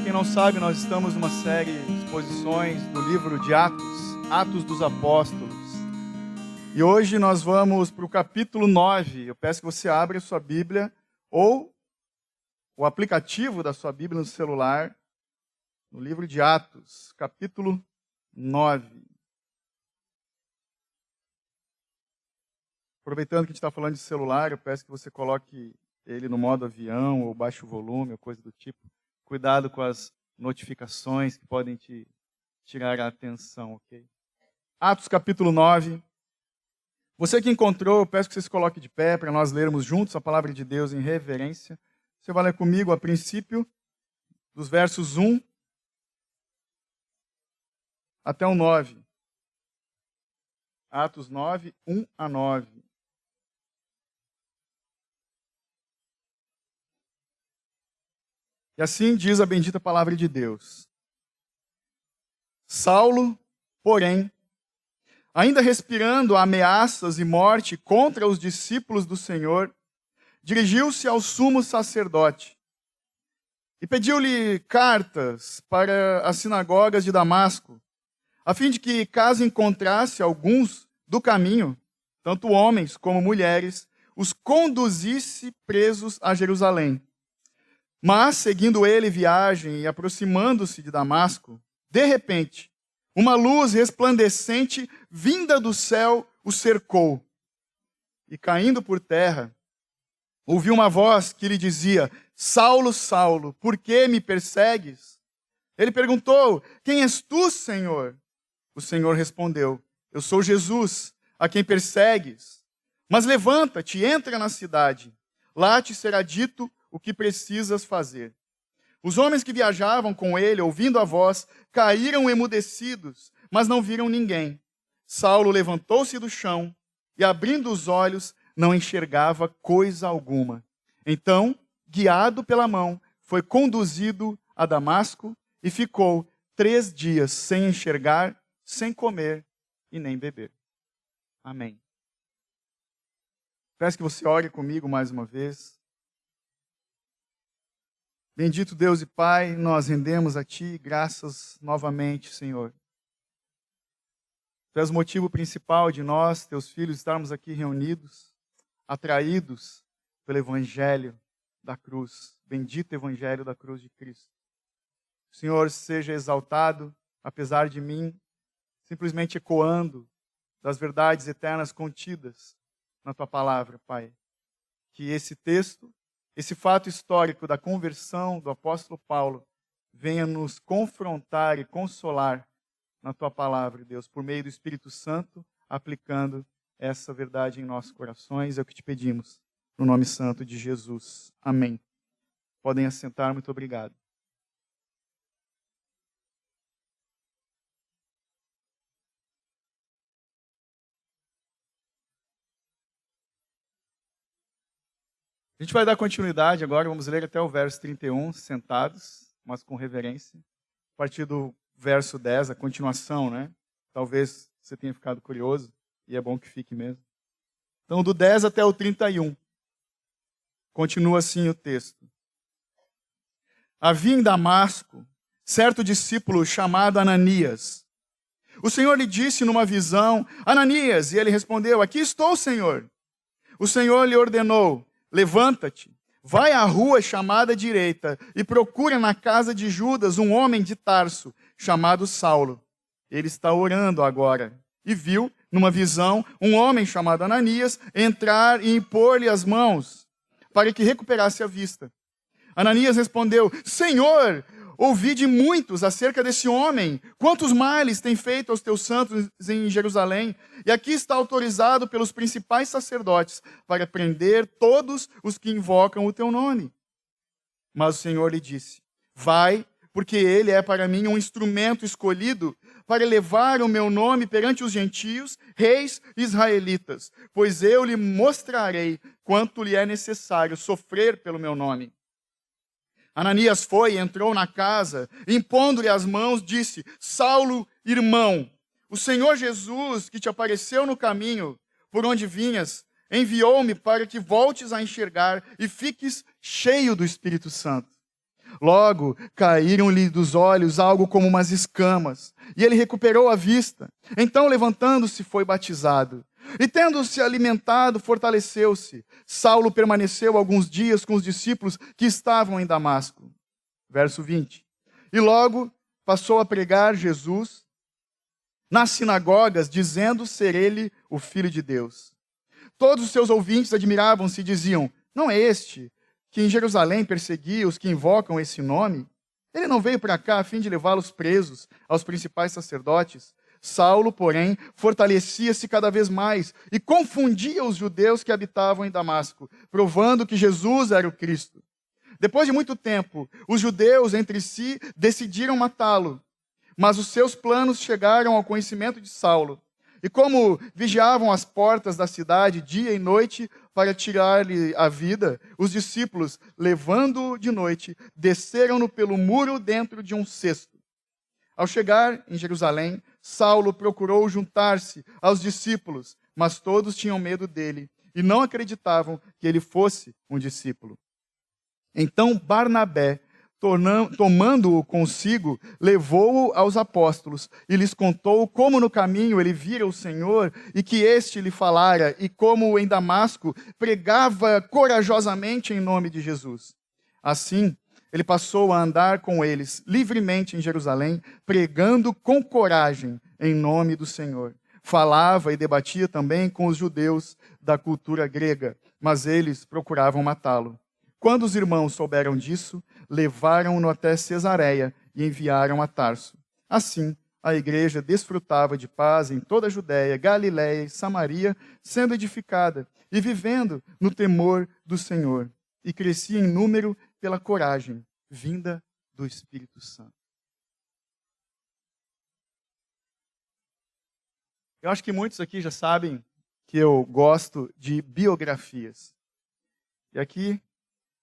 quem não sabe, nós estamos numa série de exposições do livro de Atos, Atos dos Apóstolos. E hoje nós vamos para o capítulo 9. Eu peço que você abra a sua Bíblia ou o aplicativo da sua Bíblia no celular, no livro de Atos, capítulo 9. Aproveitando que a gente está falando de celular, eu peço que você coloque ele no modo avião ou baixe o volume ou coisa do tipo. Cuidado com as notificações que podem te tirar a atenção, ok? Atos capítulo 9. Você que encontrou, eu peço que você se coloque de pé para nós lermos juntos a palavra de Deus em reverência. Você vai ler comigo a princípio dos versos 1 até o 9. Atos 9, 1 a 9. E assim diz a bendita palavra de Deus. Saulo, porém, ainda respirando ameaças e morte contra os discípulos do Senhor, dirigiu-se ao sumo sacerdote e pediu-lhe cartas para as sinagogas de Damasco, a fim de que, caso encontrasse alguns do caminho, tanto homens como mulheres, os conduzisse presos a Jerusalém. Mas, seguindo ele viagem e aproximando-se de Damasco, de repente, uma luz resplandecente vinda do céu o cercou. E caindo por terra, ouviu uma voz que lhe dizia: Saulo, Saulo, por que me persegues? Ele perguntou: Quem és tu, Senhor? O Senhor respondeu: Eu sou Jesus, a quem persegues. Mas levanta-te, entra na cidade. Lá te será dito o que precisas fazer. Os homens que viajavam com ele, ouvindo a voz, caíram emudecidos, mas não viram ninguém. Saulo levantou-se do chão e, abrindo os olhos, não enxergava coisa alguma. Então, guiado pela mão, foi conduzido a Damasco e ficou 3 dias sem enxergar, sem comer e nem beber. Amém. Peço que você ore comigo mais uma vez. Bendito Deus e Pai, nós rendemos a Ti graças novamente, Senhor. Tu és o motivo principal de nós, Teus filhos, estarmos aqui reunidos, atraídos pelo Evangelho da cruz. Bendito Evangelho da cruz de Cristo. O Senhor seja exaltado, apesar de mim, simplesmente ecoando das verdades eternas contidas na Tua palavra, Pai. Que esse texto, esse fato histórico da conversão do apóstolo Paulo venha nos confrontar e consolar na Tua palavra, Deus, por meio do Espírito Santo, aplicando essa verdade em nossos corações. É o que te pedimos, no nome santo de Jesus. Amém. Podem assentar, muito obrigado. A gente vai dar continuidade agora, vamos ler até o verso 31, sentados, mas com reverência. A partir do verso 10, a continuação, né? Talvez você tenha ficado curioso, e é bom que fique mesmo. Então, do 10 até o 31. Continua assim o texto. Havia em Damasco certo discípulo chamado Ananias. O Senhor lhe disse numa visão: Ananias, e ele respondeu: Aqui estou, Senhor. O Senhor lhe ordenou: Levanta-te, vai à rua chamada direita e procura na casa de Judas um homem de Tarso, chamado Saulo. Ele está orando agora. E viu, numa visão, um homem chamado Ananias entrar e impor-lhe as mãos, para que recuperasse a vista. Ananias respondeu: Senhor, ouvi de muitos acerca desse homem, quantos males tem feito aos teus santos em Jerusalém, e aqui está autorizado pelos principais sacerdotes para prender todos os que invocam o teu nome. Mas o Senhor lhe disse: Vai, porque ele é para mim um instrumento escolhido para levar o meu nome perante os gentios, reis israelitas, pois eu lhe mostrarei quanto lhe é necessário sofrer pelo meu nome. Ananias foi e entrou na casa, impondo-lhe as mãos, disse: Saulo, irmão, o Senhor Jesus, que te apareceu no caminho por onde vinhas, enviou-me para que voltes a enxergar e fiques cheio do Espírito Santo. Logo caíram-lhe dos olhos algo como umas escamas, e ele recuperou a vista. Então, levantando-se, foi batizado. E tendo-se alimentado, fortaleceu-se. Saulo permaneceu alguns dias com os discípulos que estavam em Damasco. Verso 20. E logo passou a pregar Jesus nas sinagogas, dizendo ser ele o Filho de Deus. Todos os seus ouvintes admiravam-se e diziam: não é este que em Jerusalém perseguia os que invocam esse nome? Ele não veio para cá a fim de levá-los presos aos principais sacerdotes? Saulo, porém, fortalecia-se cada vez mais e confundia os judeus que habitavam em Damasco, provando que Jesus era o Cristo. Depois de muito tempo, os judeus entre si decidiram matá-lo, mas os seus planos chegaram ao conhecimento de Saulo. E como vigiavam as portas da cidade dia e noite para tirar-lhe a vida, os discípulos, levando-o de noite, desceram-no pelo muro dentro de um cesto. Ao chegar em Jerusalém, Saulo procurou juntar-se aos discípulos, mas todos tinham medo dele e não acreditavam que ele fosse um discípulo. Então Barnabé, tomando-o consigo, levou-o aos apóstolos e lhes contou como no caminho ele vira o Senhor e que este lhe falara, e como em Damasco pregava corajosamente em nome de Jesus. Assim, ele passou a andar com eles livremente em Jerusalém, pregando com coragem em nome do Senhor. Falava e debatia também com os judeus da cultura grega, mas eles procuravam matá-lo. Quando os irmãos souberam disso, levaram-no até Cesareia e enviaram a Tarso. Assim, a igreja desfrutava de paz em toda a Judéia, Galiléia e Samaria, sendo edificada e vivendo no temor do Senhor. E crescia em número pela coragem vinda do Espírito Santo. Eu acho que muitos aqui já sabem que eu gosto de biografias. E aqui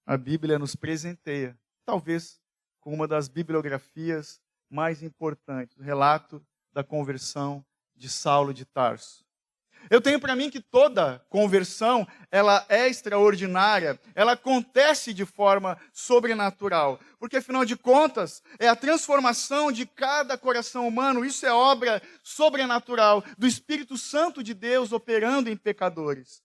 a Bíblia nos presenteia, talvez com uma das bibliografias mais importantes, o relato da conversão de Saulo de Tarso. Eu tenho para mim que toda conversão, ela é extraordinária, ela acontece de forma sobrenatural, porque afinal de contas, é a transformação de cada coração humano, isso é obra sobrenatural do Espírito Santo de Deus operando em pecadores.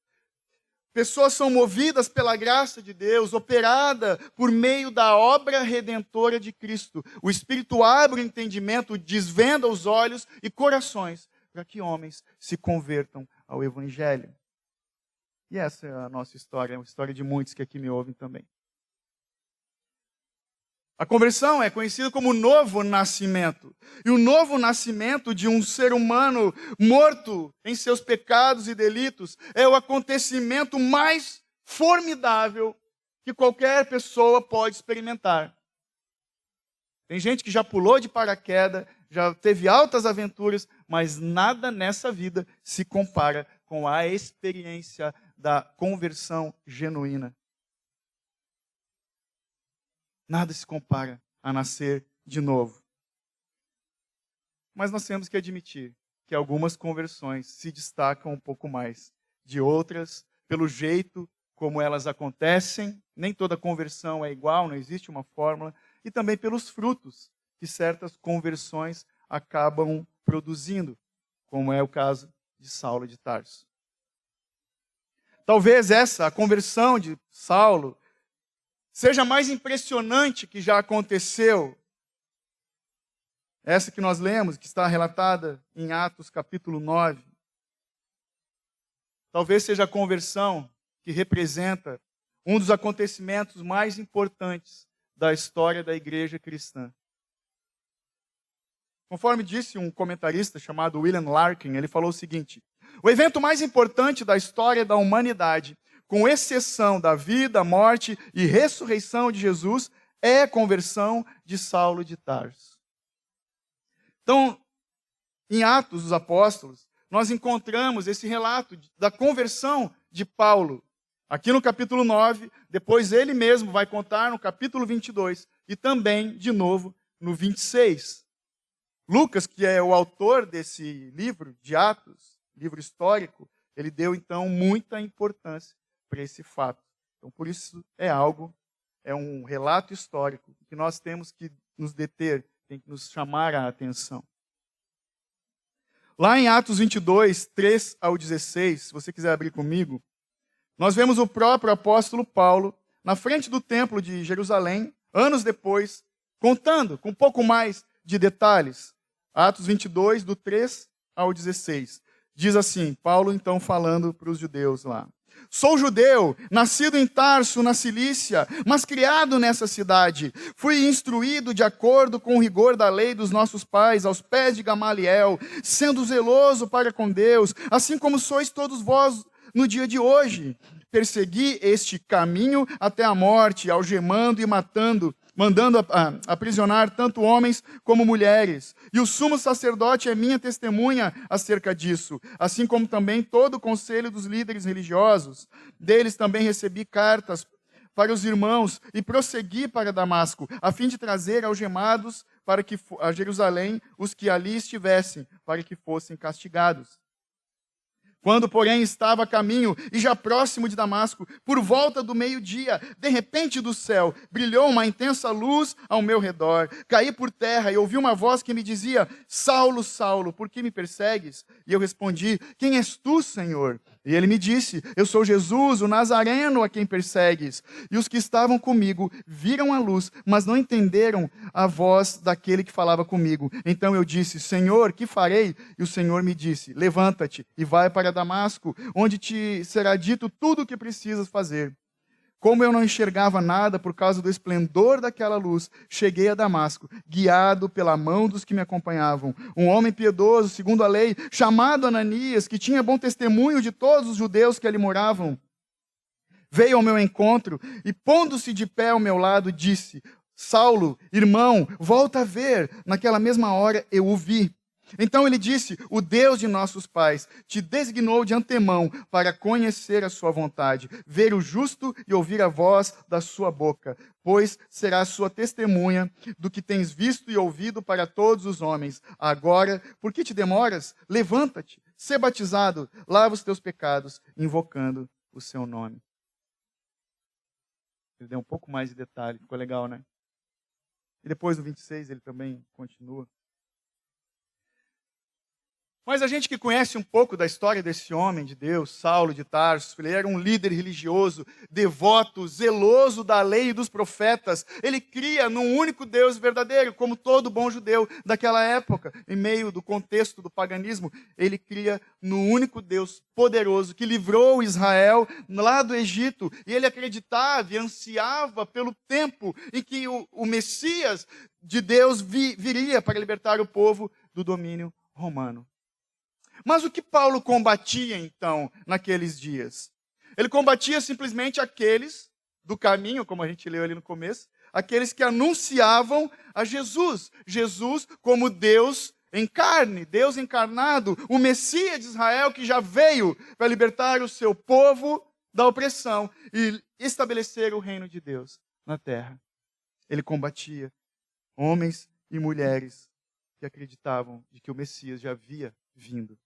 Pessoas são movidas pela graça de Deus, operada por meio da obra redentora de Cristo. O Espírito abre o entendimento, desvenda os olhos e corações para que homens se convertam ao Evangelho. E essa é a nossa história, é uma história de muitos que aqui me ouvem também. A conversão é conhecida como novo nascimento. E o novo nascimento de um ser humano morto em seus pecados e delitos é o acontecimento mais formidável que qualquer pessoa pode experimentar. Tem gente que já pulou de paraquedas, já teve altas aventuras, mas nada nessa vida se compara com a experiência da conversão genuína. Nada se compara a nascer de novo. Mas nós temos que admitir que algumas conversões se destacam um pouco mais de outras, pelo jeito como elas acontecem. Nem toda conversão é igual, não existe uma fórmula. E também pelos frutos que certas conversões acabam produzindo, como é o caso de Saulo de Tarso. Talvez a conversão de Saulo, seja a mais impressionante que já aconteceu. Essa que nós lemos, que está relatada em Atos capítulo 9. Talvez seja a conversão que representa um dos acontecimentos mais importantes da história da igreja cristã. Conforme disse um comentarista chamado William Larkin, ele falou o seguinte: o evento mais importante da história da humanidade, com exceção da vida, morte e ressurreição de Jesus, é a conversão de Saulo de Tarso. Então, em Atos dos Apóstolos, nós encontramos esse relato da conversão de Paulo. Aqui no capítulo 9, depois ele mesmo vai contar no capítulo 22 e também, de novo, no 26. Lucas, que é o autor desse livro de Atos, livro histórico, ele deu então muita importância para esse fato. Então, por isso é algo é um relato histórico que nós temos que nos deter, tem que nos chamar a atenção. Lá em Atos 22, 3 ao 16, se você quiser abrir comigo, nós vemos o próprio apóstolo Paulo na frente do templo de Jerusalém, anos depois, contando com um pouco mais de detalhes. Atos 22, do 3 ao 16. Diz assim, Paulo então falando para os judeus lá. Sou judeu, nascido em Tarso, na Cilícia, mas criado nessa cidade. Fui instruído de acordo com o rigor da lei dos nossos pais, aos pés de Gamaliel, sendo zeloso para com Deus, assim como sois todos vós no dia de hoje. Persegui este caminho até a morte, algemando e mandando aprisionar tanto homens como mulheres. E o sumo sacerdote é minha testemunha acerca disso, assim como também todo o conselho dos líderes religiosos. Deles também recebi cartas para os irmãos e prossegui para Damasco, a fim de trazer algemados a Jerusalém os que ali estivessem, para que fossem castigados. Quando, porém, estava a caminho e já próximo de Damasco, por volta do meio-dia, de repente do céu, brilhou uma intensa luz ao meu redor. Caí por terra e ouvi uma voz que me dizia, Saulo, Saulo, por que me persegues? E eu respondi, quem és tu, Senhor? E ele me disse, eu sou Jesus, o Nazareno a quem persegues. E os que estavam comigo viram a luz, mas não entenderam a voz daquele que falava comigo. Então eu disse, Senhor, que farei? E o Senhor me disse, levanta-te e vai para Damasco, onde te será dito tudo o que precisas fazer. Como eu não enxergava nada por causa do esplendor daquela luz, cheguei a Damasco, guiado pela mão dos que me acompanhavam. Um homem piedoso, segundo a lei, chamado Ananias, que tinha bom testemunho de todos os judeus que ali moravam, veio ao meu encontro e, pondo-se de pé ao meu lado, disse, Saulo, irmão, volta a ver. Naquela mesma hora eu o vi. Então ele disse, o Deus de nossos pais te designou de antemão para conhecer a sua vontade, ver o justo e ouvir a voz da sua boca, pois será a sua testemunha do que tens visto e ouvido para todos os homens. Agora, por que te demoras? Levanta-te, sê batizado, lava os teus pecados, invocando o seu nome. Ele deu um pouco mais de detalhe, ficou legal, né? E depois no 26 ele também continua. Mas a gente que conhece um pouco da história desse homem de Deus, Saulo de Tarso, ele era um líder religioso, devoto, zeloso da lei e dos profetas. Ele cria num único Deus verdadeiro, como todo bom judeu daquela época, em meio do contexto do paganismo. Ele cria no único Deus poderoso que livrou Israel lá do Egito. E ele acreditava e ansiava pelo tempo em que o Messias de Deus viria para libertar o povo do domínio romano. Mas o que Paulo combatia, então, naqueles dias? Ele combatia simplesmente aqueles do caminho, como a gente leu ali no começo, aqueles que anunciavam a Jesus. Jesus como Deus em carne, Deus encarnado, o Messias de Israel que já veio para libertar o seu povo da opressão e estabelecer o reino de Deus na terra. Ele combatia homens e mulheres que acreditavam de que o Messias já havia vindo.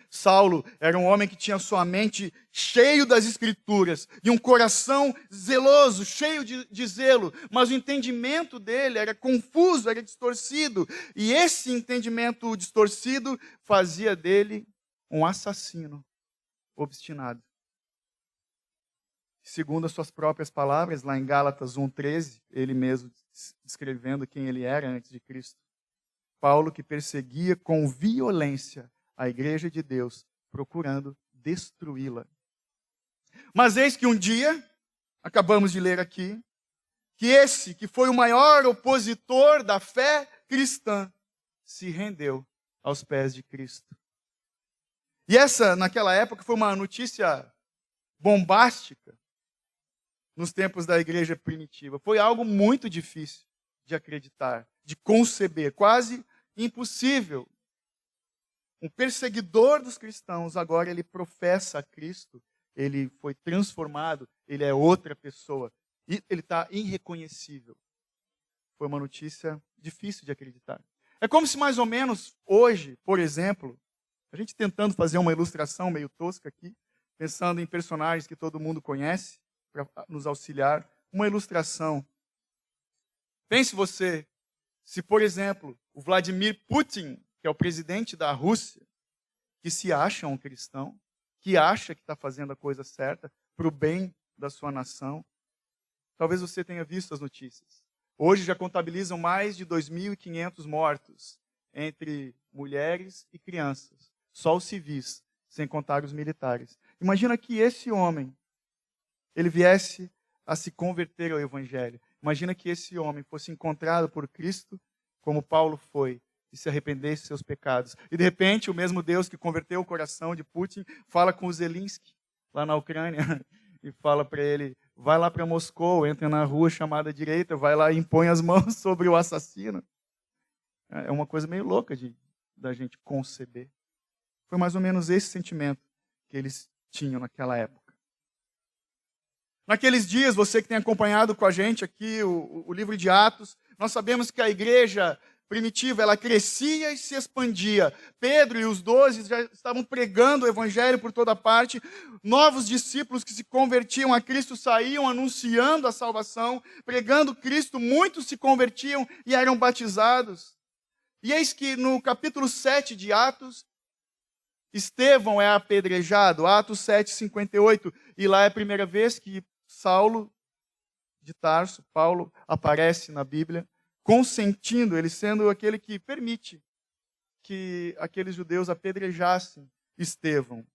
Saulo era um homem que tinha sua mente cheio das Escrituras e um coração zeloso, cheio de zelo, mas o entendimento dele era confuso, era distorcido. E esse entendimento distorcido fazia dele um assassino obstinado. Segundo as suas próprias palavras, lá em Gálatas 1,13, ele mesmo descrevendo quem ele era antes de Cristo. Paulo que perseguia com violência a igreja de Deus, procurando destruí-la. Mas eis que um dia, acabamos de ler aqui, que esse que foi o maior opositor da fé cristã, se rendeu aos pés de Cristo. E essa, naquela época, foi uma notícia bombástica nos tempos da igreja primitiva. Foi algo muito difícil de acreditar, de conceber, quase impossível. Um perseguidor dos cristãos, agora ele professa a Cristo, ele foi transformado, ele é outra pessoa. E ele está irreconhecível. Foi uma notícia difícil de acreditar. É como se mais ou menos hoje, por exemplo, a gente tentando fazer uma ilustração meio tosca aqui, pensando em personagens que todo mundo conhece, para nos auxiliar uma ilustração. Pense você, se, por exemplo, o Vladimir Putin, que é o presidente da Rússia, que se acha um cristão, que acha que está fazendo a coisa certa para o bem da sua nação. Talvez você tenha visto as notícias. Hoje já contabilizam mais de 2.500 mortos entre mulheres e crianças. Só os civis, sem contar os militares. Imagina que esse homem, ele viesse a se converter ao Evangelho. Imagina que esse homem fosse encontrado por Cristo, como Paulo foi, e se arrependesse de seus pecados. E de repente, o mesmo Deus que converteu o coração de Putin, fala com o Zelensky, lá na Ucrânia, e fala para ele, vai lá para Moscou, entra na rua chamada direita, vai lá e impõe as mãos sobre o assassino. É uma coisa meio louca da gente conceber. Foi mais ou menos esse sentimento que eles tinham naquela época. Naqueles dias, você que tem acompanhado com a gente aqui o livro de Atos, nós sabemos que a igreja primitiva, ela crescia e se expandia. Pedro e os 12 já estavam pregando o evangelho por toda parte. Novos discípulos que se convertiam a Cristo saíam anunciando a salvação, pregando Cristo. Muitos se convertiam e eram batizados. E eis que no capítulo 7 de Atos, Estevão é apedrejado, Atos 7:58, e lá é a primeira vez que Saulo de Tarso, Paulo, aparece na Bíblia, consentindo, ele sendo aquele que permite que aqueles judeus apedrejassem Estevão.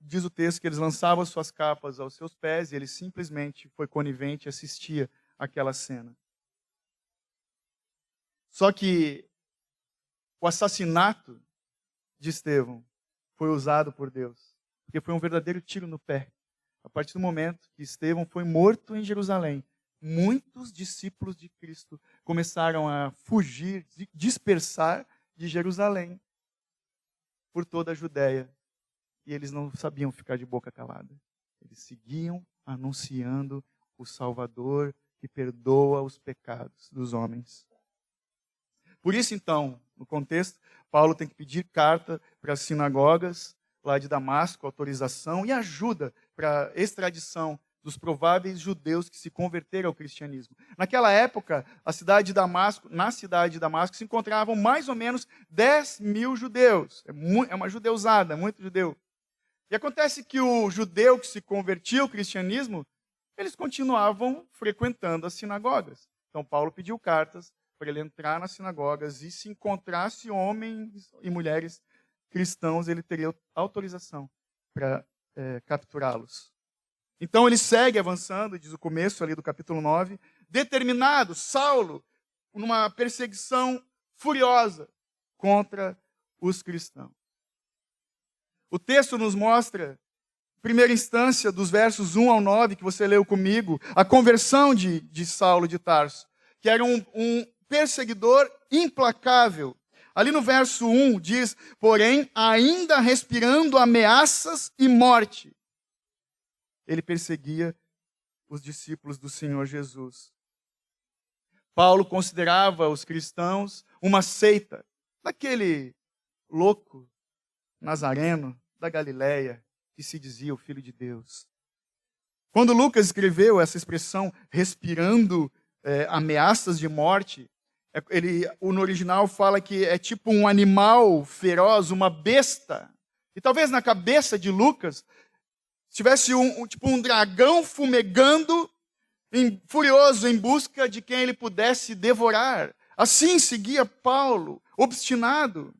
Diz o texto que eles lançavam suas capas aos seus pés e ele simplesmente foi conivente e assistia àquela cena. Só que o assassinato de Estevão foi usado por Deus, porque foi um verdadeiro tiro no pé. A partir do momento que Estevão foi morto em Jerusalém, muitos discípulos de Cristo começaram a fugir, dispersar de Jerusalém por toda a Judéia. E eles não sabiam ficar de boca calada. Eles seguiam anunciando o Salvador que perdoa os pecados dos homens. Por isso, então, no contexto, Paulo tem que pedir carta para as sinagogas lá de Damasco, autorização e ajuda para a extradição dos prováveis judeus que se converteram ao cristianismo. Naquela época, na cidade de Damasco, se encontravam mais ou menos 10.000 judeus. É uma judeusada, muito judeu. E acontece que o judeu que se convertia ao cristianismo, eles continuavam frequentando as sinagogas. Então, Paulo pediu cartas para ele entrar nas sinagogas e se encontrasse homens e mulheres cristãos, ele teria autorização para capturá-los. Então ele segue avançando, diz o começo ali do capítulo 9, determinado, Saulo, numa perseguição furiosa contra os cristãos. O texto nos mostra, em primeira instância, dos versos 1 ao 9, que você leu comigo, a conversão de Saulo de Tarso, que era um perseguidor implacável. Ali no verso 1 diz, porém, ainda respirando ameaças e morte, ele perseguia os discípulos do Senhor Jesus. Paulo considerava os cristãos uma seita, daquele louco nazareno da Galileia, que se dizia o Filho de Deus. Quando Lucas escreveu essa expressão, respirando ameaças de morte, no original fala que é tipo um animal feroz, uma besta. E talvez na cabeça de Lucas tivesse tipo um dragão fumegando, furioso, em busca de quem ele pudesse devorar. Assim seguia Paulo, obstinado.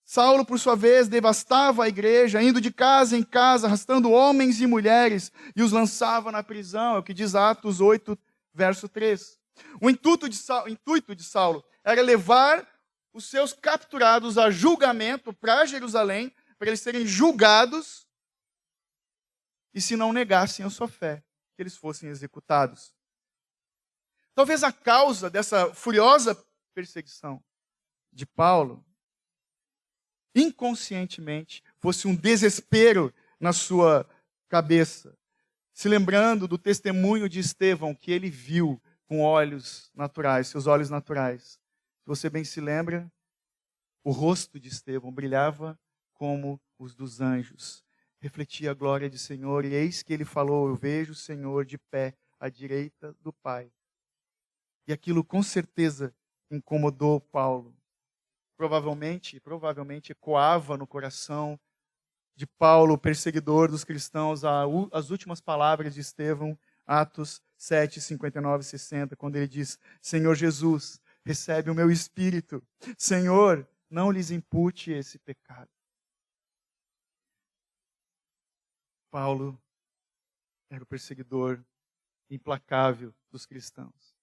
Saulo, por sua vez, devastava a igreja, indo de casa em casa, arrastando homens e mulheres, e os lançava na prisão, é o que diz Atos 8, verso 3. O intuito de Saulo era levar os seus capturados a julgamento para Jerusalém, para eles serem julgados, e se não negassem a sua fé, que eles fossem executados. Talvez a causa dessa furiosa perseguição de Paulo, inconscientemente, fosse um desespero na sua cabeça, se lembrando do testemunho de Estevão, que ele viu com olhos naturais, seus olhos naturais. Se você bem se lembra, o rosto de Estevão brilhava como os dos anjos. refletia a glória do Senhor, e eis que ele falou: eu vejo o Senhor de pé à direita do Pai. E aquilo com certeza incomodou Paulo. Provavelmente ecoava no coração de Paulo, perseguidor dos cristãos, as últimas palavras de Estevão, Atos 7, 59 e 60, quando ele diz: Senhor Jesus, recebe o meu espírito. Senhor, não lhes impute esse pecado. Paulo era o perseguidor implacável dos cristãos.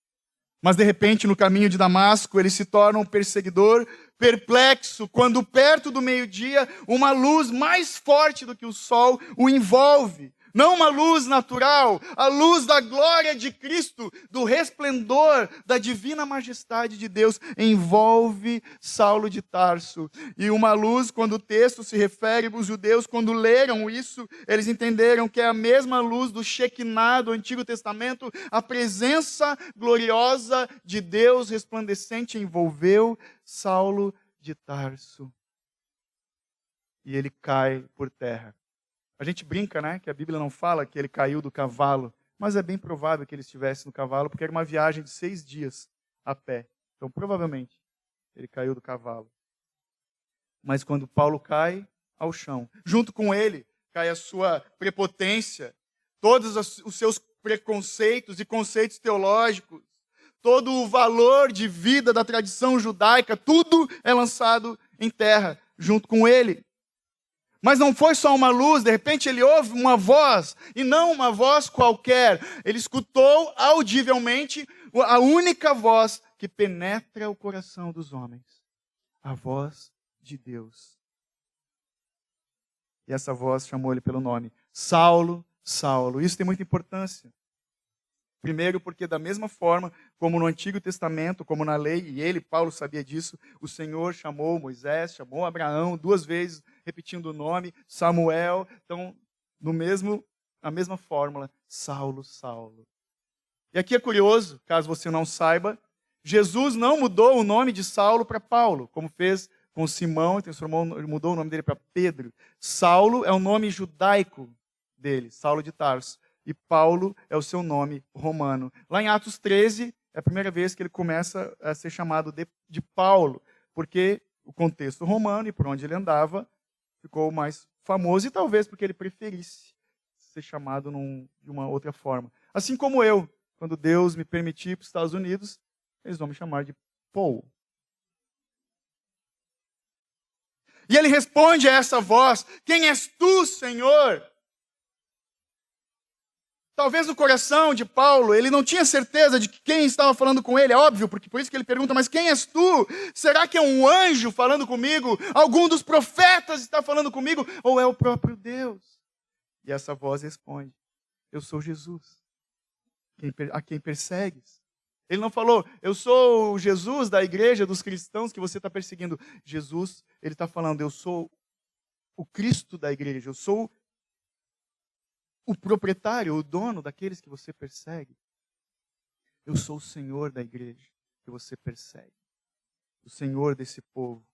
Mas, de repente, no caminho de Damasco, ele se torna um perseguidor perplexo, quando perto do meio-dia, uma luz mais forte do que o sol o envolve. Não uma luz natural, a luz da glória de Cristo, do resplendor da divina majestade de Deus, envolve Saulo de Tarso. E uma luz, quando o texto se refere, os judeus, quando leram isso, eles entenderam que é a mesma luz do Shekinah do Antigo Testamento, a presença gloriosa de Deus resplandecente envolveu Saulo de Tarso. E ele cai por terra. A gente brinca, né, que a Bíblia não fala que ele caiu do cavalo, mas é bem provável que ele estivesse no cavalo, porque era uma viagem de 6 dias a pé. Então, provavelmente, ele caiu do cavalo. Mas quando Paulo cai ao chão, junto com ele, cai a sua prepotência, todos os seus preconceitos e conceitos teológicos, todo o valor de vida da tradição judaica, tudo é lançado em terra, junto com ele. Mas não foi só uma luz, de repente ele ouve uma voz, e não uma voz qualquer. Ele escutou audivelmente a única voz que penetra o coração dos homens. A voz de Deus. E essa voz chamou ele pelo nome: Saulo, Saulo. Isso tem muita importância. Primeiro, porque da mesma forma como no Antigo Testamento, como na lei, e ele, Paulo, sabia disso, o Senhor chamou Moisés, chamou Abraão 2 vezes, repetindo o nome, Samuel. Então, a mesma fórmula, Saulo, Saulo. E aqui é curioso, caso você não saiba, Jesus não mudou o nome de Saulo para Paulo, como fez com Simão, ele mudou o nome dele para Pedro. Saulo é o nome judaico dele, Saulo de Tarso. E Paulo é o seu nome romano. Lá em Atos 13, é a primeira vez que ele começa a ser chamado de Paulo, porque o contexto romano e por onde ele andava ficou mais famoso, e talvez porque ele preferisse ser chamado de uma outra forma. Assim como eu, quando Deus me permitir ir para os Estados Unidos, eles vão me chamar de Paul. E ele responde a essa voz: quem és tu, Senhor? Talvez no coração de Paulo, ele não tinha certeza de que quem estava falando com ele, é óbvio, porque por isso que ele pergunta: mas quem és tu? Será que é um anjo falando comigo? Algum dos profetas está falando comigo? Ou é o próprio Deus? E essa voz responde: eu sou Jesus, a quem persegues. Ele não falou: eu sou o Jesus da igreja dos cristãos que você está perseguindo. Jesus, ele está falando: eu sou o Cristo da igreja, eu sou o proprietário, o dono daqueles que você persegue. Eu sou o Senhor da igreja que você persegue. O Senhor desse povo.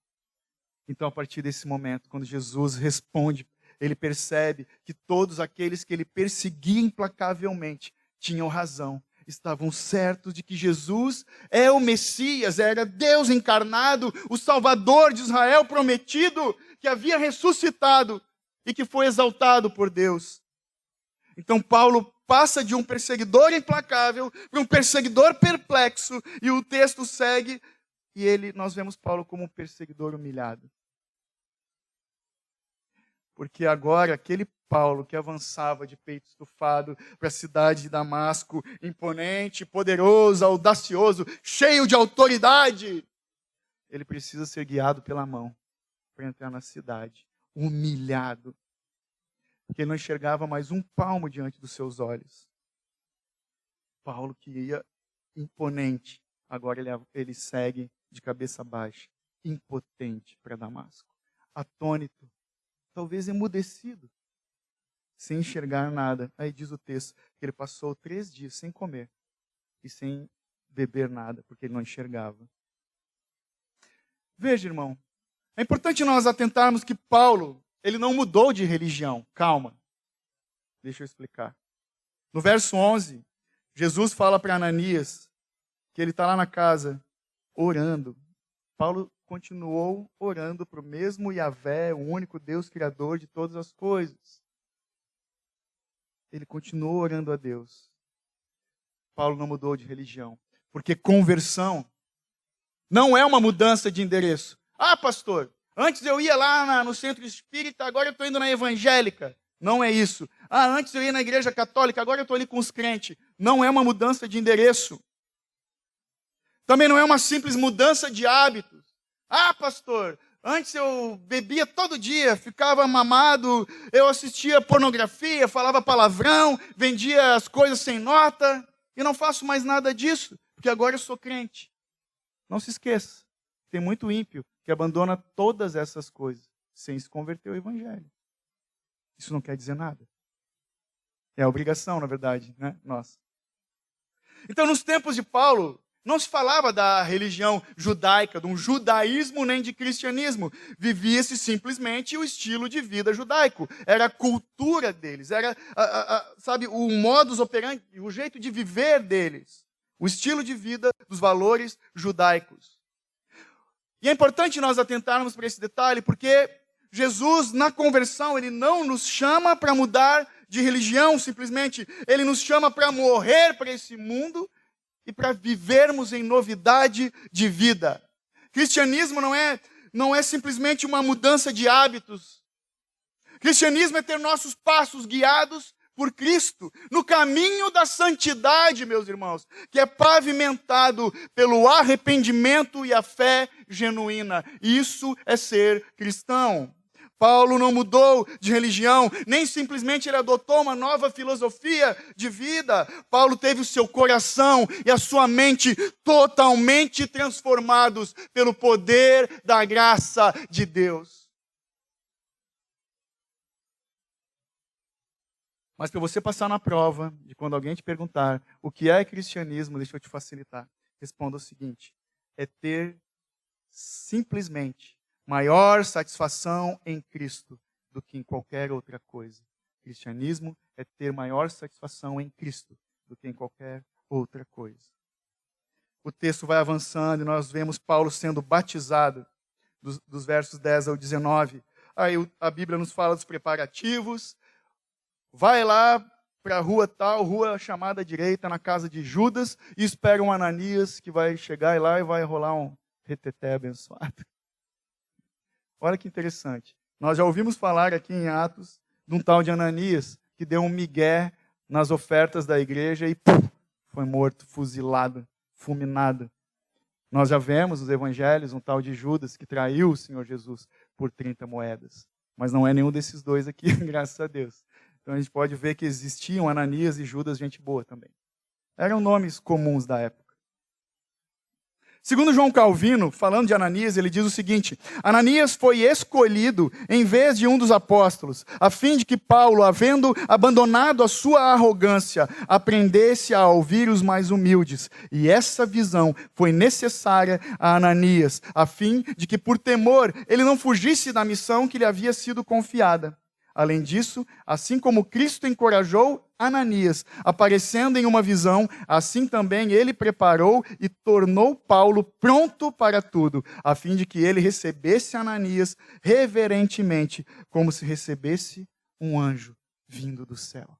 Então, a partir desse momento, quando Jesus responde, ele percebe que todos aqueles que ele perseguia implacavelmente tinham razão. Estavam certos de que Jesus é o Messias, era Deus encarnado, o Salvador de Israel prometido, que havia ressuscitado e que foi exaltado por Deus. Então Paulo passa de um perseguidor implacável para um perseguidor perplexo, e o texto segue, e nós vemos Paulo como um perseguidor humilhado. Porque agora aquele Paulo que avançava de peito estufado para a cidade de Damasco, imponente, poderoso, audacioso, cheio de autoridade, ele precisa ser guiado pela mão para entrar na cidade, humilhado. Porque ele não enxergava mais um palmo diante dos seus olhos. Paulo, que ia imponente, agora ele segue de cabeça baixa, impotente para Damasco, atônito, talvez emudecido, sem enxergar nada. Aí diz o texto que ele passou 3 dias sem comer e sem beber nada, porque ele não enxergava. Veja, irmão, é importante nós atentarmos que Paulo, ele não mudou de religião. Calma, deixa eu explicar. No verso 11, Jesus fala para Ananias que ele está lá na casa orando. Paulo continuou orando para o mesmo Yahvé, o único Deus criador de todas as coisas. Ele continuou orando a Deus. Paulo não mudou de religião. Porque conversão não é uma mudança de endereço. Ah, pastor, antes eu ia lá no centro espírita, agora eu estou indo na evangélica. Não é isso. Ah, antes eu ia na igreja católica, agora eu estou ali com os crentes. Não é uma mudança de endereço. Também não é uma simples mudança de hábitos. Ah, pastor, antes eu bebia todo dia, ficava mamado, eu assistia pornografia, falava palavrão, vendia as coisas sem nota, e não faço mais nada disso, porque agora eu sou crente. Não se esqueça, tem muito ímpio que abandona todas essas coisas sem se converter ao evangelho. Isso não quer dizer nada. É a obrigação, na verdade, né? Nossa. Então, nos tempos de Paulo, não se falava da religião judaica, de um judaísmo nem de cristianismo. Vivia-se simplesmente o estilo de vida judaico. Era a cultura deles, era sabe, o modus operandi, o jeito de viver deles. O estilo de vida dos valores judaicos. E é importante nós atentarmos para esse detalhe, porque Jesus, na conversão, ele não nos chama para mudar de religião, simplesmente. Ele nos chama para morrer para esse mundo e para vivermos em novidade de vida. Cristianismo não é simplesmente uma mudança de hábitos. Cristianismo é ter nossos passos guiados por Cristo, no caminho da santidade, meus irmãos, que é pavimentado pelo arrependimento e a fé genuína. Isso é ser cristão. Paulo não mudou de religião, nem simplesmente ele adotou uma nova filosofia de vida. Paulo teve o seu coração e a sua mente totalmente transformados pelo poder da graça de Deus. Mas para você passar na prova, de quando alguém te perguntar o que é cristianismo, deixa eu te facilitar. Responda o seguinte: é ter simplesmente maior satisfação em Cristo do que em qualquer outra coisa. Cristianismo é ter maior satisfação em Cristo do que em qualquer outra coisa. O texto vai avançando e nós vemos Paulo sendo batizado, dos versos 10 ao 19. Aí a Bíblia nos fala dos preparativos. Vai lá para a rua tal, rua chamada direita, na casa de Judas, e espera um Ananias que vai chegar lá e vai rolar um reteté abençoado. Olha que interessante. Nós já ouvimos falar aqui em Atos de um tal de Ananias que deu um migué nas ofertas da igreja e foi morto, fuzilado, fulminado. Nós já vemos nos evangelhos um tal de Judas que traiu o Senhor Jesus por 30 moedas. Mas não é nenhum desses dois aqui, graças a Deus. Então a gente pode ver que existiam Ananias e Judas, gente boa também. Eram nomes comuns da época. Segundo João Calvino, falando de Ananias, ele diz o seguinte: Ananias foi escolhido em vez de um dos apóstolos, a fim de que Paulo, havendo abandonado a sua arrogância, aprendesse a ouvir os mais humildes. E essa visão foi necessária a Ananias, a fim de que, por temor, ele não fugisse da missão que lhe havia sido confiada. Além disso, assim como Cristo encorajou Ananias, aparecendo em uma visão, assim também ele preparou e tornou Paulo pronto para tudo, a fim de que ele recebesse Ananias reverentemente, como se recebesse um anjo vindo do céu.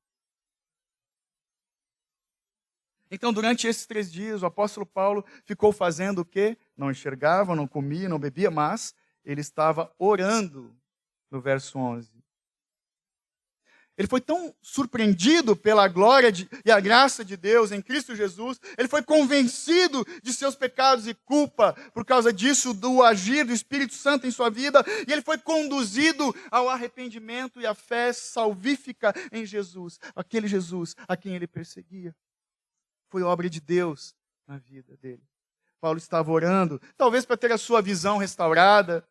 Então, durante esses 3 dias, o apóstolo Paulo ficou fazendo o quê? Não enxergava, não comia, não bebia, mas ele estava orando, no verso 11. Ele foi tão surpreendido pela glória e a graça de Deus em Cristo Jesus, ele foi convencido de seus pecados e culpa, por causa disso, do agir do Espírito Santo em sua vida, e ele foi conduzido ao arrependimento e à fé salvífica em Jesus, aquele Jesus a quem ele perseguia. Foi obra de Deus na vida dele. Paulo estava orando, talvez para ter a sua visão restaurada,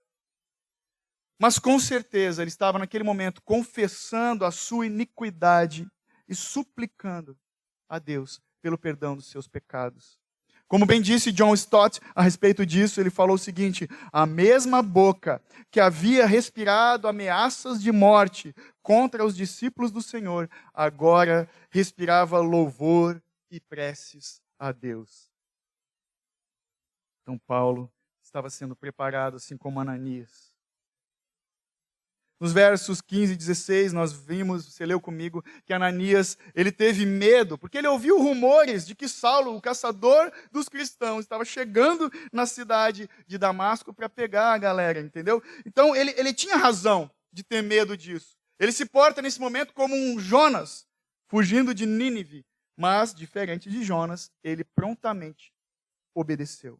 mas com certeza ele estava naquele momento confessando a sua iniquidade e suplicando a Deus pelo perdão dos seus pecados. Como bem disse John Stott a respeito disso, ele falou o seguinte: a mesma boca que havia respirado ameaças de morte contra os discípulos do Senhor, agora respirava louvor e preces a Deus. Então Paulo estava sendo preparado, assim como Ananias. Nos versos 15 e 16, nós vimos, você leu comigo, que Ananias, ele teve medo, porque ele ouviu rumores de que Saulo, o caçador dos cristãos, estava chegando na cidade de Damasco para pegar a galera, entendeu? Então, ele tinha razão de ter medo disso. Ele se porta nesse momento como um Jonas, fugindo de Nínive, mas, diferente de Jonas, ele prontamente obedeceu.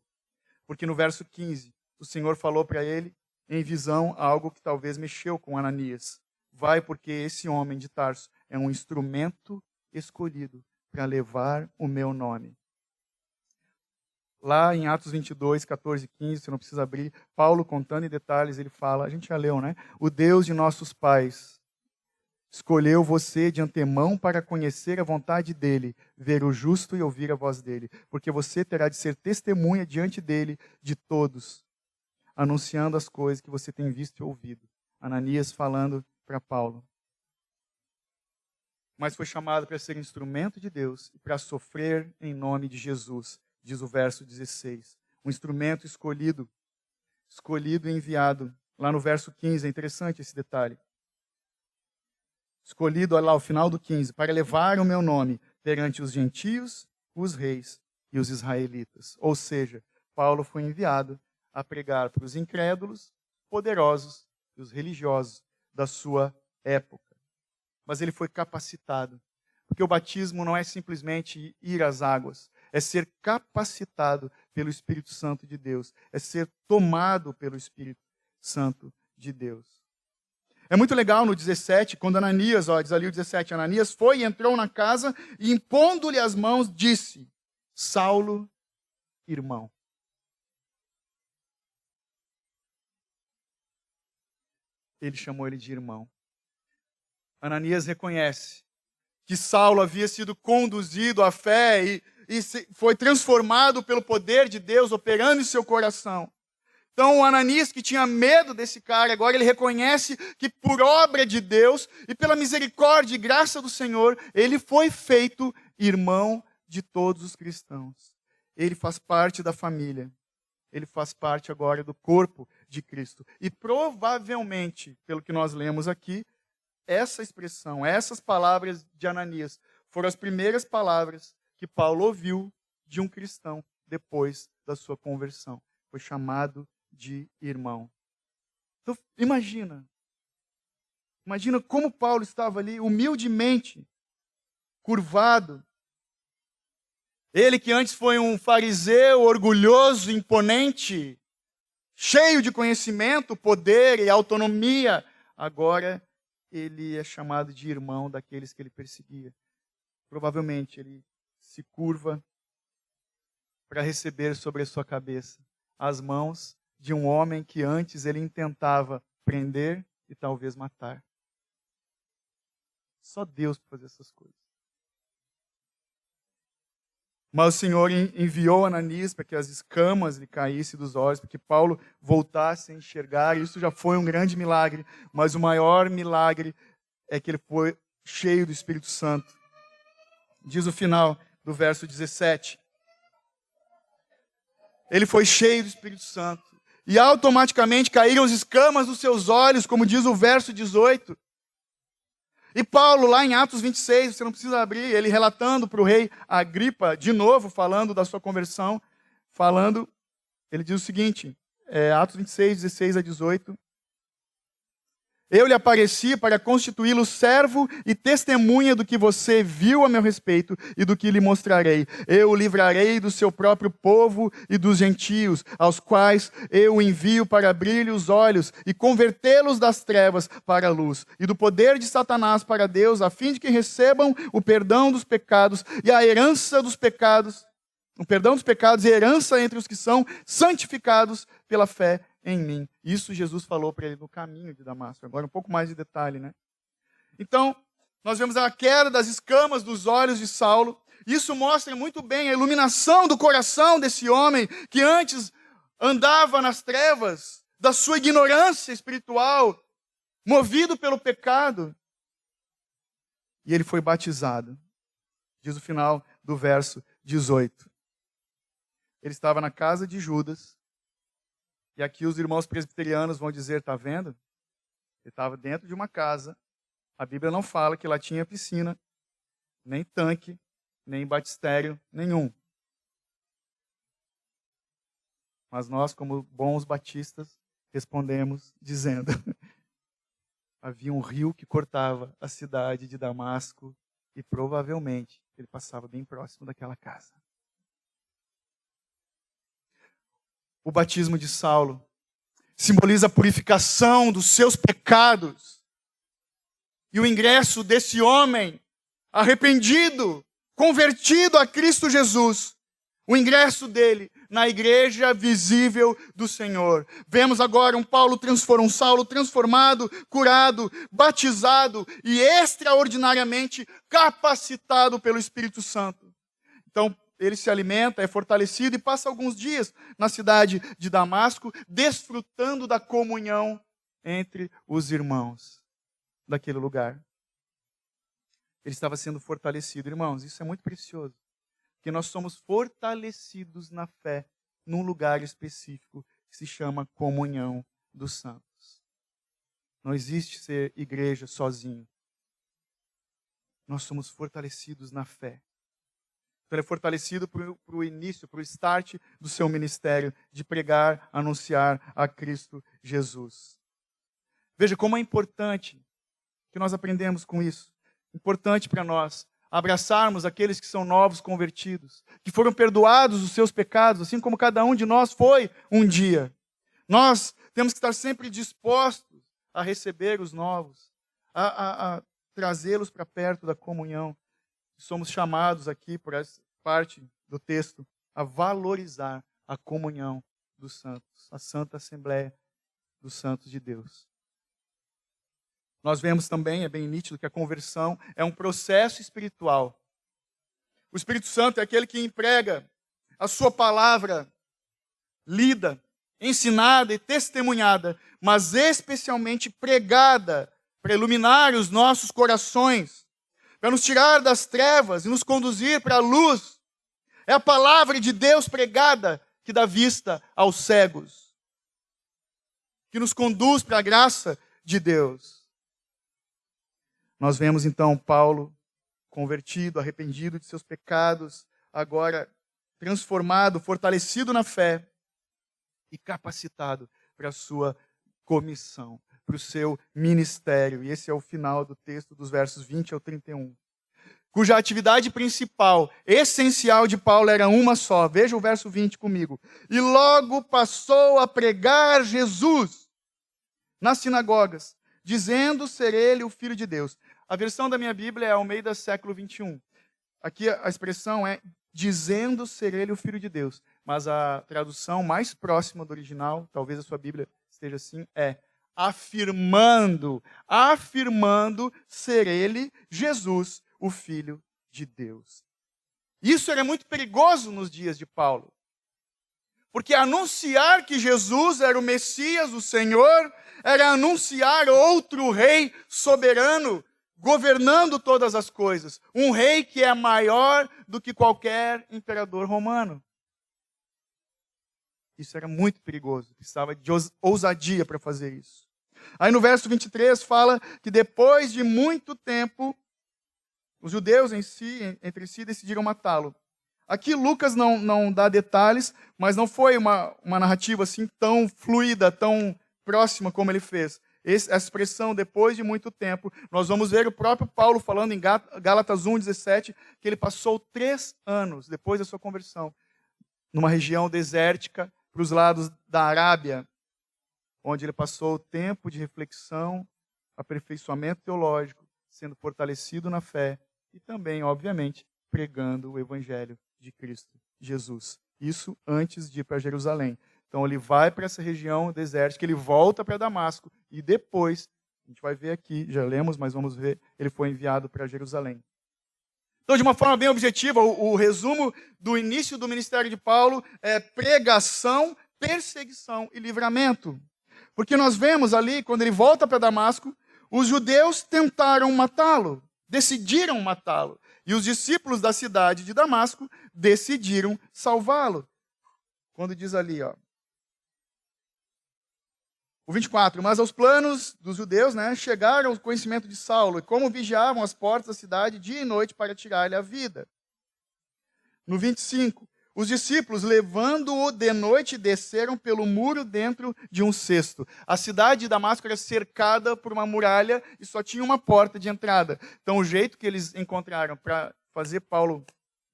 Porque no verso 15, o Senhor falou para ele, em visão, algo que talvez mexeu com Ananias. Vai, porque esse homem de Tarso é um instrumento escolhido para levar o meu nome. Lá em Atos 22, 14 e 15, você não precisa abrir, Paulo contando em detalhes, ele fala, a gente já leu, né? O Deus de nossos pais escolheu você de antemão para conhecer a vontade dele, ver o justo e ouvir a voz dele, porque você terá de ser testemunha diante dele de todos, anunciando as coisas que você tem visto e ouvido. Ananias falando para Paulo. Mas foi chamado para ser instrumento de Deus e para sofrer em nome de Jesus, diz o verso 16. Um instrumento escolhido e enviado. Lá no verso 15, é interessante esse detalhe. Escolhido, olha lá, ao final do 15, para levar o meu nome perante os gentios, os reis e os israelitas. Ou seja, Paulo foi enviado a pregar para os incrédulos, poderosos e os religiosos da sua época. Mas ele foi capacitado, porque o batismo não é simplesmente ir às águas, é ser capacitado pelo Espírito Santo de Deus, é ser tomado pelo Espírito Santo de Deus. É muito legal no 17, quando Ananias, diz ali o 17, Ananias foi e entrou na casa e impondo-lhe as mãos, disse, Saulo, irmão. Ele chamou ele de irmão. Ananias reconhece que Saulo havia sido conduzido à fé e foi transformado pelo poder de Deus operando em seu coração. Então o Ananias, que tinha medo desse cara, agora ele reconhece que por obra de Deus e pela misericórdia e graça do Senhor, ele foi feito irmão de todos os cristãos. Ele faz parte da família. Ele faz parte agora do corpo de Cristo. E provavelmente, pelo que nós lemos aqui, essa expressão, essas palavras de Ananias, foram as primeiras palavras que Paulo ouviu de um cristão depois da sua conversão. Foi chamado de irmão. Então, imagina como Paulo estava ali, humildemente, curvado. Ele que antes foi um fariseu orgulhoso, imponente, cheio de conhecimento, poder e autonomia, agora ele é chamado de irmão daqueles que ele perseguia. Provavelmente ele se curva para receber sobre a sua cabeça as mãos de um homem que antes ele intentava prender e talvez matar. Só Deus pode fazer essas coisas. Mas o Senhor enviou Ananias para que as escamas lhe caíssem dos olhos, para que Paulo voltasse a enxergar. Isso já foi um grande milagre, mas o maior milagre é que ele foi cheio do Espírito Santo. Diz o final do verso 17. Ele foi cheio do Espírito Santo. E automaticamente caíram as escamas dos seus olhos, como diz o verso 18. E Paulo, lá em Atos 26, você não precisa abrir, ele relatando para o rei Agripa, de novo, falando da sua conversão, ele diz o seguinte, Atos 26, 16 a 18. Eu lhe apareci para constituí-lo servo e testemunha do que você viu a meu respeito e do que lhe mostrarei. Eu o livrarei do seu próprio povo e dos gentios, aos quais eu o envio para abrir-lhe os olhos e convertê-los das trevas para a luz, e do poder de Satanás para Deus, a fim de que recebam o perdão dos pecados e a herança dos pecados, o perdão dos pecados e a herança entre os que são santificados pela fé em mim. Isso Jesus falou para ele no caminho de Damasco. Agora um pouco mais de detalhe, né? Então, nós vemos a queda das escamas dos olhos de Saulo, Isso mostra muito bem a iluminação do coração desse homem que antes andava nas trevas da sua ignorância espiritual, movido pelo pecado. E ele foi batizado. Diz o final do verso 18. Ele estava na casa de Judas. E aqui os irmãos presbiterianos vão dizer, está vendo? Ele estava dentro de uma casa. A Bíblia não fala que lá tinha piscina, nem tanque, nem batistério nenhum. Mas nós, como bons batistas, respondemos dizendo: havia um rio que cortava a cidade de Damasco e provavelmente ele passava bem próximo daquela casa. O batismo de Saulo simboliza a purificação dos seus pecados e o ingresso desse homem arrependido, convertido a Cristo Jesus, o ingresso dele na igreja visível do Senhor. Vemos agora um Saulo transformado, curado, batizado e extraordinariamente capacitado pelo Espírito Santo. Então, ele se alimenta, é fortalecido e passa alguns dias na cidade de Damasco, desfrutando da comunhão entre os irmãos daquele lugar. Ele estava sendo fortalecido. Irmãos, isso é muito precioso. Porque nós somos fortalecidos na fé num lugar específico que se chama comunhão dos santos. Não existe ser igreja sozinho. Nós somos fortalecidos na fé. Então ele é fortalecido para o início, para o start do seu ministério, de pregar, anunciar a Cristo Jesus. Veja como é importante que nós aprendemos com isso. Importante para nós abraçarmos aqueles que são novos convertidos, que foram perdoados os seus pecados, assim como cada um de nós foi um dia. Nós temos que estar sempre dispostos a receber os novos, a trazê-los para perto da comunhão. Somos chamados aqui, por essa parte do texto, a valorizar a comunhão dos santos, a Santa Assembleia dos Santos de Deus. Nós vemos também, é bem nítido, que a conversão é um processo espiritual. O Espírito Santo é aquele que emprega a sua palavra lida, ensinada e testemunhada, mas especialmente pregada para iluminar os nossos corações, para nos tirar das trevas e nos conduzir para a luz. É a palavra de Deus pregada que dá vista aos cegos, que nos conduz para a graça de Deus. Nós vemos então Paulo convertido, arrependido de seus pecados, agora transformado, fortalecido na fé e capacitado para a sua comissão, para o seu ministério. E esse é o final do texto, dos versos 20 ao 31. Cuja atividade principal, essencial de Paulo era uma só. Veja o verso 20 comigo. E logo passou a pregar Jesus nas sinagogas, dizendo ser ele o Filho de Deus. A versão da minha Bíblia é Almeida século 21. Aqui a expressão é dizendo ser ele o Filho de Deus. Mas a tradução mais próxima do original, talvez a sua Bíblia esteja assim, é afirmando ser ele, Jesus, o Filho de Deus. Isso era muito perigoso nos dias de Paulo. Porque anunciar que Jesus era o Messias, o Senhor, era anunciar outro rei soberano, governando todas as coisas. Um rei que é maior do que qualquer imperador romano. Isso era muito perigoso. Precisava de ousadia para fazer isso. Aí no verso 23 fala que depois de muito tempo, os judeus entre si, decidiram matá-lo. Aqui Lucas não dá detalhes, mas não foi uma narrativa assim tão fluida, tão próxima como ele fez. Essa expressão, depois de muito tempo, nós vamos ver o próprio Paulo falando em Gálatas 1:17, que ele passou 3 anos, depois da sua conversão, numa região desértica, para os lados da Arábia, onde ele passou o tempo de reflexão, aperfeiçoamento teológico, sendo fortalecido na fé e também, obviamente, pregando o Evangelho de Cristo Jesus. Isso antes de ir para Jerusalém. Então ele vai para essa região desértica, ele volta para Damasco e depois, a gente vai ver aqui, já lemos, mas vamos ver, ele foi enviado para Jerusalém. Então, de uma forma bem objetiva, o resumo do início do ministério de Paulo é pregação, perseguição e livramento. Porque nós vemos ali, quando ele volta para Damasco, os judeus tentaram matá-lo, decidiram matá-lo. E os discípulos da cidade de Damasco decidiram salvá-lo. Quando diz ali, ó, o 24, mas aos planos dos judeus, chegaram ao conhecimento de Saulo, e como vigiavam as portas da cidade dia e noite para tirar-lhe a vida. No 25, os discípulos, levando-o de noite, desceram pelo muro dentro de um cesto. A cidade de Damasco era cercada por uma muralha e só tinha uma porta de entrada. Então, o jeito que eles encontraram para fazer Paulo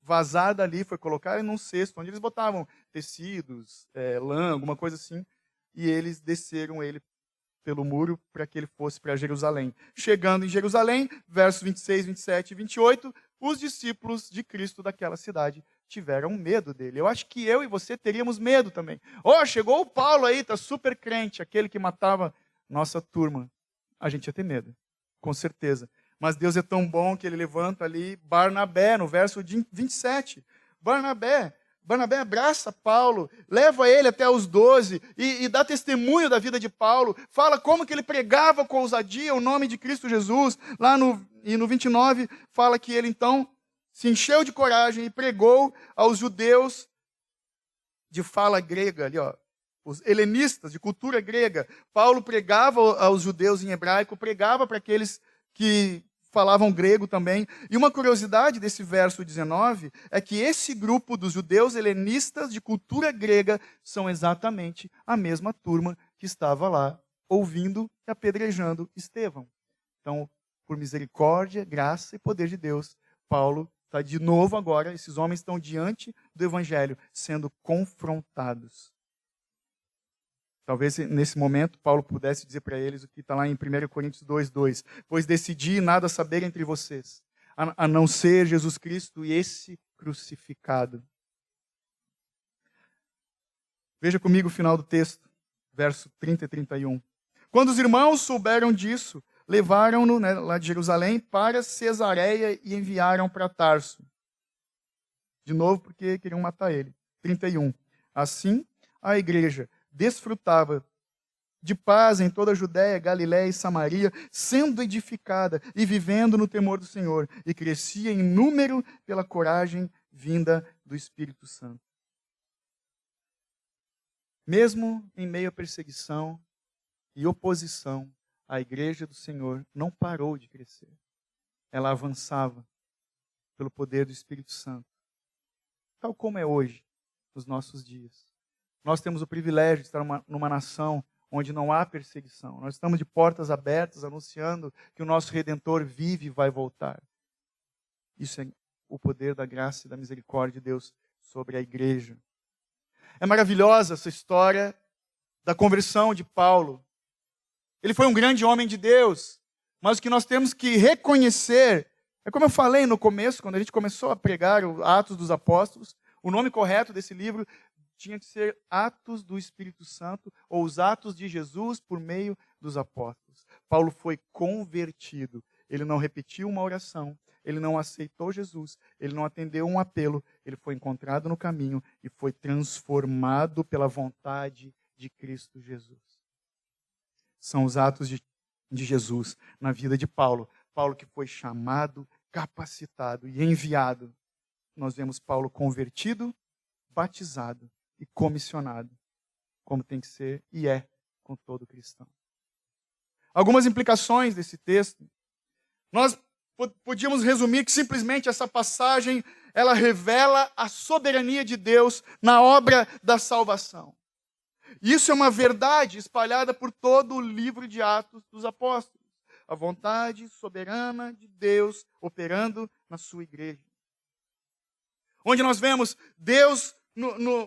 vazar dali foi colocar ele num cesto, onde eles botavam tecidos, lã, alguma coisa assim, e eles desceram ele pelo muro para que ele fosse para Jerusalém. Chegando em Jerusalém, versos 26, 27 e 28, os discípulos de Cristo daquela cidade tiveram medo dele. Eu acho que eu e você teríamos medo também. Chegou o Paulo aí, tá super crente, aquele que matava nossa turma. A gente ia ter medo, com certeza. Mas Deus é tão bom que ele levanta ali Barnabé, no verso 27. Barnabé abraça Paulo, leva ele até os 12 e dá testemunho da vida de Paulo, fala como que ele pregava com ousadia o nome de Cristo Jesus. No 29 fala que ele então se encheu de coragem e pregou aos judeus de fala grega, ali, os helenistas de cultura grega. Paulo pregava aos judeus em hebraico, pregava para aqueles que falavam grego também. E uma curiosidade desse verso 19 é que esse grupo dos judeus helenistas de cultura grega são exatamente a mesma turma que estava lá ouvindo e apedrejando Estevão. Então, por misericórdia, graça e poder de Deus, Paulo está de novo agora, esses homens estão diante do evangelho, sendo confrontados. Talvez nesse momento Paulo pudesse dizer para eles o que está lá em 1 Coríntios 2:2. Pois decidi nada saber entre vocês, a não ser Jesus Cristo e esse crucificado. Veja comigo o final do texto, verso 30 e 31. Quando os irmãos souberam disso, levaram-no lá de Jerusalém para Cesareia e enviaram para Tarso. De novo, porque queriam matar ele. 31. Assim, a igreja desfrutava de paz em toda a Judéia, Galiléia e Samaria, sendo edificada e vivendo no temor do Senhor, e crescia em número pela coragem vinda do Espírito Santo. Mesmo em meio à perseguição e oposição, a igreja do Senhor não parou de crescer. Ela avançava pelo poder do Espírito Santo, tal como é hoje, nos nossos dias. Nós temos o privilégio de estar numa nação onde não há perseguição. Nós estamos de portas abertas, anunciando que o nosso Redentor vive e vai voltar. Isso é o poder da graça e da misericórdia de Deus sobre a igreja. É maravilhosa essa história da conversão de Paulo. Ele foi um grande homem de Deus, mas o que nós temos que reconhecer, é como eu falei no começo, quando a gente começou a pregar o Atos dos Apóstolos, o nome correto desse livro tinha que ser Atos do Espírito Santo, ou os Atos de Jesus por meio dos apóstolos. Paulo foi convertido. Ele não repetiu uma oração, ele não aceitou Jesus, ele não atendeu um apelo, ele foi encontrado no caminho e foi transformado pela vontade de Cristo Jesus. São os atos de Jesus na vida de Paulo. Paulo que foi chamado, capacitado e enviado. Nós vemos Paulo convertido, batizado e comissionado, como tem que ser e é com todo cristão. Algumas implicações desse texto. Nós podíamos resumir que simplesmente essa passagem, ela revela a soberania de Deus na obra da salvação. Isso é uma verdade espalhada por todo o livro de Atos dos Apóstolos. A vontade soberana de Deus operando na sua igreja. Onde nós vemos Deus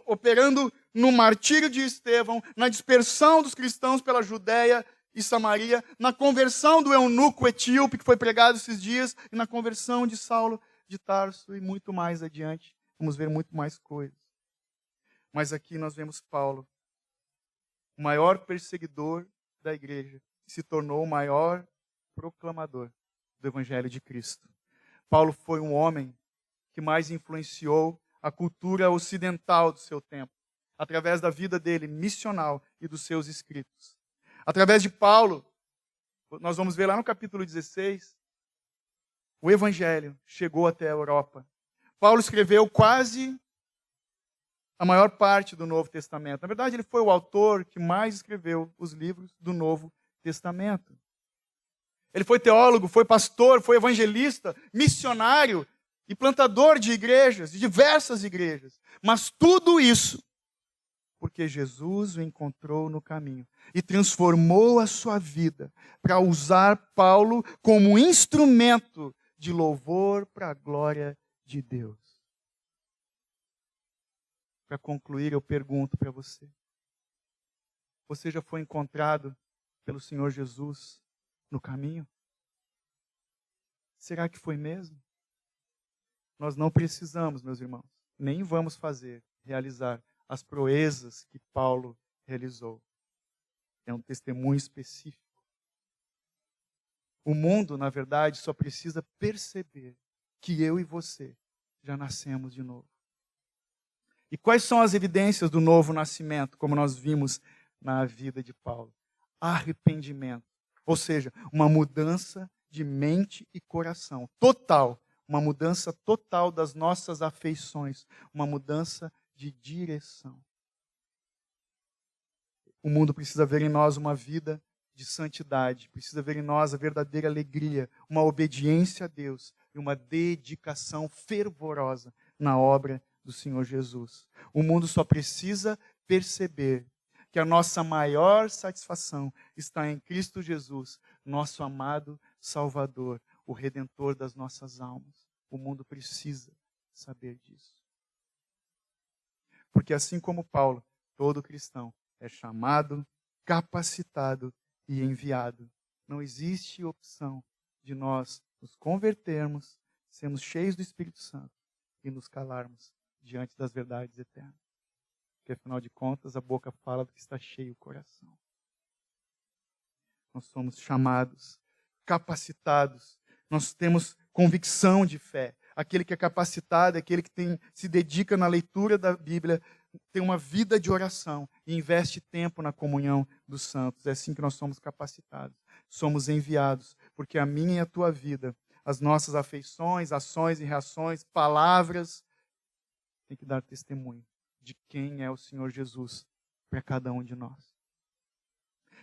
operando no martírio de Estevão, na dispersão dos cristãos pela Judéia e Samaria, na conversão do eunuco etíope que foi pregado esses dias, e na conversão de Saulo de Tarso e muito mais adiante. Vamos ver muito mais coisas. Mas aqui nós vemos Paulo, o maior perseguidor da igreja, que se tornou o maior proclamador do Evangelho de Cristo. Paulo foi um homem que mais influenciou a cultura ocidental do seu tempo, através da vida dele missional e dos seus escritos. Através de Paulo, nós vamos ver lá no capítulo 16, o evangelho chegou até a Europa. Paulo escreveu quase a maior parte do Novo Testamento. Na verdade, ele foi o autor que mais escreveu os livros do Novo Testamento. Ele foi teólogo, foi pastor, foi evangelista, missionário e plantador de igrejas, de diversas igrejas. Mas tudo isso porque Jesus o encontrou no caminho e transformou a sua vida para usar Paulo como instrumento de louvor para a glória de Deus. Para concluir, eu pergunto para você: você já foi encontrado pelo Senhor Jesus no caminho? Será que foi mesmo? Nós não precisamos, meus irmãos, nem vamos realizar as proezas que Paulo realizou. É um testemunho específico. O mundo, na verdade, só precisa perceber que eu e você já nascemos de novo. E quais são as evidências do novo nascimento, como nós vimos na vida de Paulo? Arrependimento, ou seja, uma mudança de mente e coração total, uma mudança total das nossas afeições, uma mudança de direção. O mundo precisa ver em nós uma vida de santidade, precisa ver em nós a verdadeira alegria, uma obediência a Deus e uma dedicação fervorosa na obra do Senhor Jesus. O mundo só precisa perceber que a nossa maior satisfação está em Cristo Jesus, nosso amado Salvador, o Redentor das nossas almas. O mundo precisa saber disso. Porque assim como Paulo, todo cristão é chamado, capacitado e enviado. Não existe opção de nós nos convertermos, sermos cheios do Espírito Santo e nos calarmos diante das verdades eternas. Porque, afinal de contas, a boca fala do que está cheio o coração. Nós somos chamados, capacitados, nós temos convicção de fé. Aquele que é capacitado é aquele que se dedica na leitura da Bíblia, tem uma vida de oração e investe tempo na comunhão dos santos. É assim que nós somos capacitados. Somos enviados, porque a minha e a tua vida, as nossas afeições, ações e reações, palavras, tem que dar testemunho de quem é o Senhor Jesus para cada um de nós.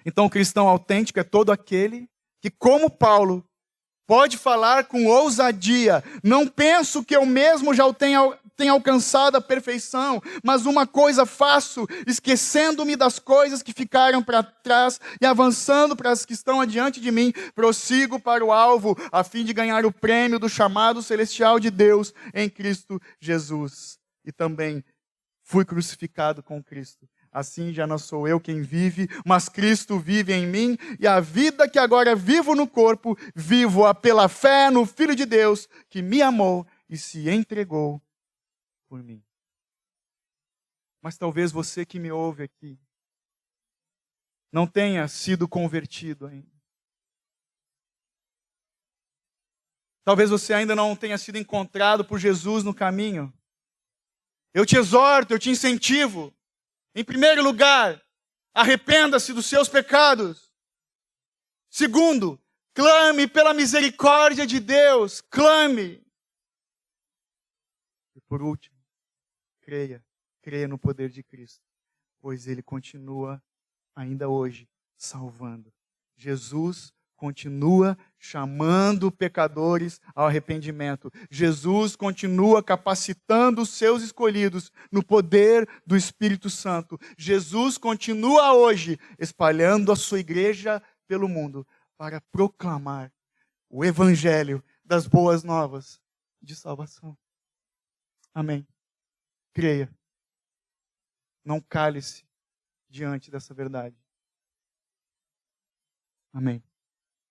Então, o cristão autêntico é todo aquele que, como Paulo, pode falar com ousadia: não penso que eu mesmo já tenha alcançado a perfeição, mas uma coisa faço, esquecendo-me das coisas que ficaram para trás e avançando para as que estão adiante de mim, prossigo para o alvo, a fim de ganhar o prêmio do chamado celestial de Deus em Cristo Jesus. E também fui crucificado com Cristo. Assim já não sou eu quem vive, mas Cristo vive em mim, e a vida que agora vivo no corpo, vivo-a pela fé no Filho de Deus, que me amou e se entregou por mim. Mas talvez você que me ouve aqui não tenha sido convertido ainda. Talvez você ainda não tenha sido encontrado por Jesus no caminho. Eu te exorto, eu te incentivo. Em primeiro lugar, arrependa-se dos seus pecados. Segundo, clame pela misericórdia de Deus. Clame. E por último, creia no poder de Cristo, pois Ele continua ainda hoje salvando. Jesus continua chamando pecadores ao arrependimento. Jesus continua capacitando os seus escolhidos no poder do Espírito Santo. Jesus continua hoje espalhando a sua igreja pelo mundo para proclamar o evangelho das boas novas de salvação. Amém. Creia. Não cale-se diante dessa verdade. Amém.